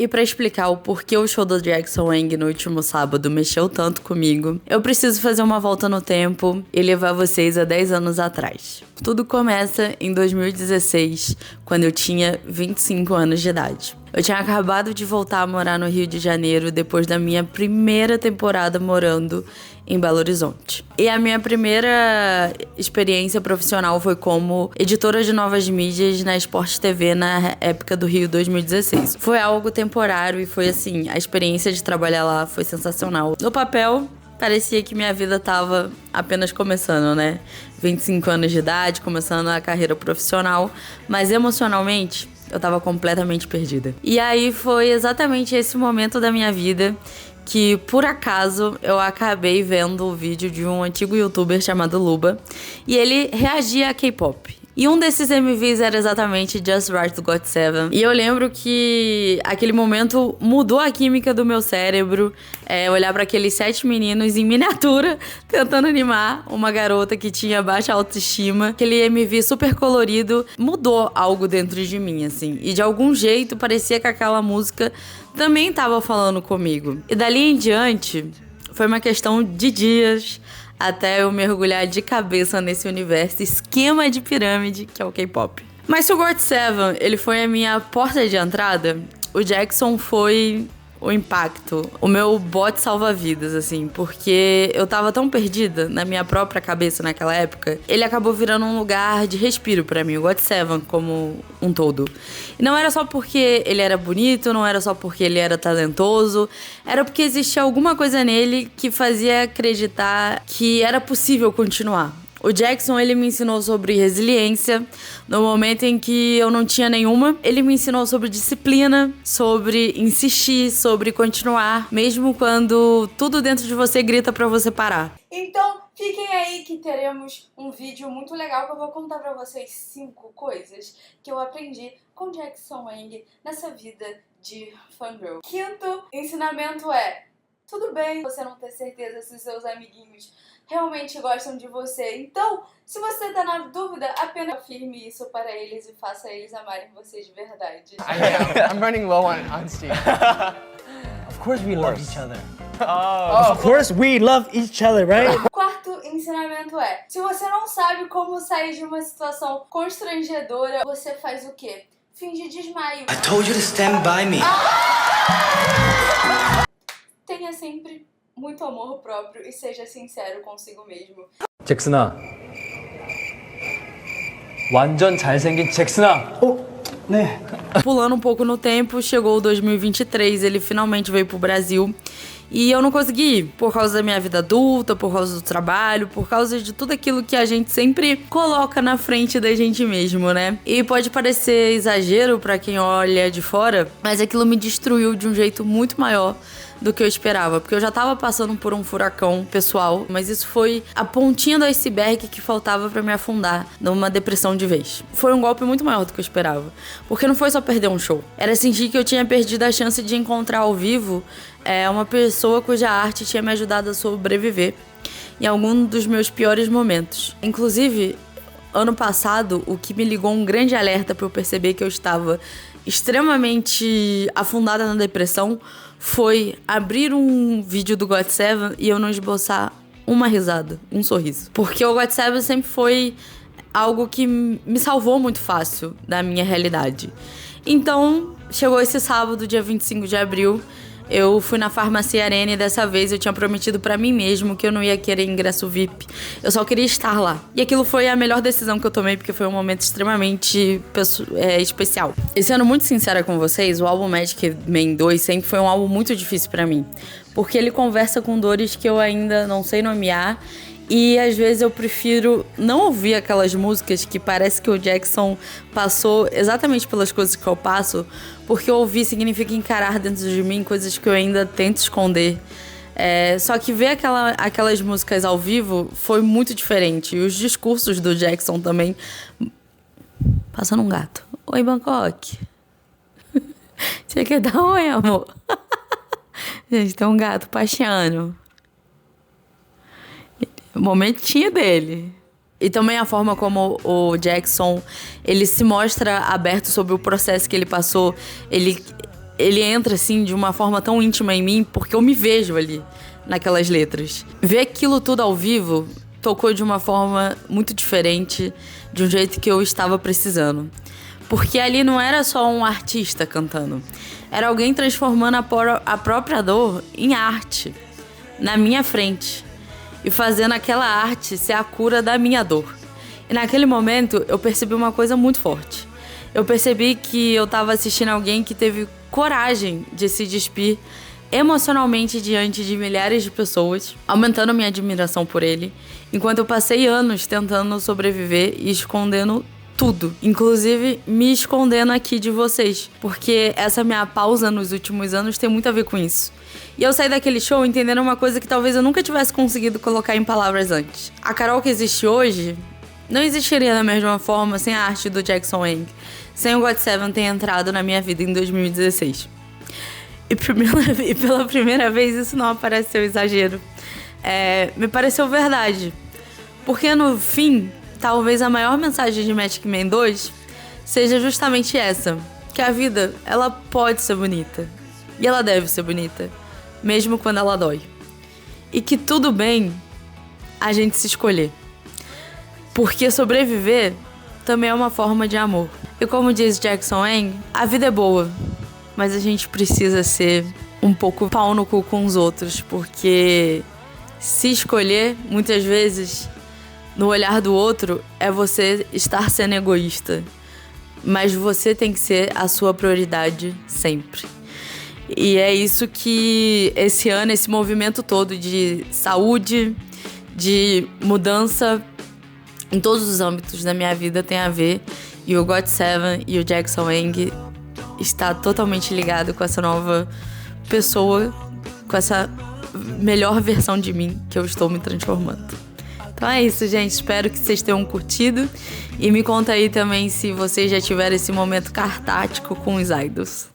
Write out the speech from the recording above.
E pra explicar o porquê o show do Jackson Wang no último sábado mexeu tanto comigo, eu preciso fazer uma volta no tempo e levar vocês a 10 anos atrás. Tudo começa em 2016, quando eu tinha 25 anos de idade. Eu tinha acabado de voltar a morar no Rio de Janeiro depois da minha primeira temporada morando em Belo Horizonte. E a minha primeira experiência profissional foi como editora de novas mídias na Sport TV na época do Rio 2016. Foi algo temporário e foi assim, a experiência de trabalhar lá foi sensacional. No papel, parecia que minha vida tava apenas começando, né? 25 anos de idade, começando a carreira profissional, mas emocionalmente eu tava completamente perdida. E aí foi exatamente esse momento da minha vida que, por acaso, eu acabei vendo o vídeo de um antigo youtuber chamado Luba, e ele reagia a K-pop. E um desses MVs era exatamente Just Right do GOT7. E eu lembro que aquele momento mudou a química do meu cérebro. Olhar para aqueles 7 meninos em miniatura tentando animar uma garota que tinha baixa autoestima. Aquele MV super colorido mudou algo dentro de mim, assim. E de algum jeito parecia que aquela música também tava falando comigo. E dali em diante foi uma questão de dias até eu mergulhar de cabeça nesse universo esquema de pirâmide que é o K-pop. Mas se o GOT7 ele foi a minha porta de entrada, o Jackson foi o impacto, o meu bote salva-vidas, assim, porque eu tava tão perdida na minha própria cabeça naquela época, ele acabou virando um lugar de respiro pra mim, o GOT7 como um todo. E não era só porque ele era bonito, não era só porque ele era talentoso, era porque existia alguma coisa nele que fazia acreditar que era possível continuar. O Jackson, ele me ensinou sobre resiliência no momento em que eu não tinha nenhuma. Ele me ensinou sobre disciplina, sobre insistir, sobre continuar, mesmo quando tudo dentro de você grita pra você parar. Então, fiquem aí que teremos um vídeo muito legal que eu vou contar pra vocês 5 coisas que eu aprendi com Jackson Wang nessa vida de fangirl. Quinto ensinamento é: tudo bem você não ter certeza se os seus amiguinhos realmente gostam de você. Então, se você tá na dúvida, apenas afirme isso para eles e faça eles amarem você de verdade. I'm running low on steam. Of course we love each other. Of course we love each other, right? Quarto ensinamento é: se você não sabe como sair de uma situação constrangedora, você faz o quê? Finge desmaio. I told you to stand by me. Tenha sempre muito amor próprio e seja sincero consigo mesmo. 잭슨아, 완전 잘생긴 잭슨아. 네. Pulando um pouco no tempo, chegou o 2023, ele finalmente veio pro Brasil. E eu não consegui ir, por causa da minha vida adulta, por causa do trabalho, por causa de tudo aquilo que a gente sempre coloca na frente da gente mesmo, né? E pode parecer exagero pra quem olha de fora, mas aquilo me destruiu de um jeito muito maior do que eu esperava, porque eu já tava passando por um furacão pessoal, mas isso foi a pontinha do iceberg que faltava pra me afundar numa depressão de vez. Foi um golpe muito maior do que eu esperava, porque não foi só perder um show, era sentir que eu tinha perdido a chance de encontrar ao vivo uma pessoa cuja arte tinha me ajudado a sobreviver em algum dos meus piores momentos. Inclusive, ano passado, o que me ligou um grande alerta pra eu perceber que eu estava extremamente afundada na depressão foi abrir um vídeo do GOT7 e eu não esboçar uma risada, um sorriso. Porque o GOT7 sempre foi algo que me salvou muito fácil da minha realidade. Então, chegou esse sábado, dia 25 de abril, eu fui na Farmácia Arena e dessa vez eu tinha prometido pra mim mesmo que eu não ia querer ingresso VIP. Eu só queria estar lá. E aquilo foi a melhor decisão que eu tomei, porque foi um momento extremamente especial. E sendo muito sincera com vocês, o álbum Magic Man 2 sempre foi um álbum muito difícil pra mim. Porque ele conversa com dores que eu ainda não sei nomear. E às vezes eu prefiro não ouvir aquelas músicas que parece que o Jackson passou exatamente pelas coisas que eu passo, porque ouvir significa encarar dentro de mim coisas que eu ainda tento esconder. Só que ver aquelas músicas ao vivo foi muito diferente. E os discursos do Jackson também. Passando um gato. Oi, Bangkok. Você quer dar oi, amor? Gente, tem um gato passeando. O momentinho dele. E também a forma como o Jackson, ele se mostra aberto sobre o processo que ele passou. Ele ele entra assim de uma forma tão íntima em mim, porque eu me vejo ali naquelas letras. Ver aquilo tudo ao vivo tocou de uma forma muito diferente, de um jeito que eu estava precisando. Porque ali não era só um artista cantando, era alguém transformando a própria dor em arte, na minha frente, e fazendo aquela arte ser a cura da minha dor. E naquele momento eu percebi uma coisa muito forte. Eu percebi que eu estava assistindo alguém que teve coragem de se despir emocionalmente diante de milhares de pessoas, aumentando minha admiração por ele, enquanto eu passei anos tentando sobreviver e escondendo tudo, inclusive me escondendo aqui de vocês, porque essa minha pausa nos últimos anos tem muito a ver com isso. E eu saí daquele show entendendo uma coisa que talvez eu nunca tivesse conseguido colocar em palavras antes. A Carol que existe hoje não existiria da mesma forma sem a arte do Jackson Wang, sem o GOT7 ter entrado na minha vida em 2016. E pela primeira vez isso não pareceu exagero. Me pareceu verdade. Porque no fim, talvez a maior mensagem de Magic Man 2 seja justamente essa. Que a vida, ela pode ser bonita. E ela deve ser bonita. Mesmo quando ela dói. E que tudo bem a gente se escolher. Porque sobreviver também é uma forma de amor. E como diz Jackson Wang, a vida é boa. Mas a gente precisa ser um pouco pau no cu com os outros, porque se escolher, muitas vezes, no olhar do outro, é você estar sendo egoísta. Mas você tem que ser a sua prioridade sempre. E é isso que esse ano, esse movimento todo de saúde, de mudança em todos os âmbitos da minha vida tem a ver. E o GOT7 e o Jackson Wang está totalmente ligado com essa nova pessoa, com essa melhor versão de mim que eu estou me transformando. Então é isso, gente. Espero que vocês tenham curtido. E me conta aí também se vocês já tiveram esse momento catártico com os idols.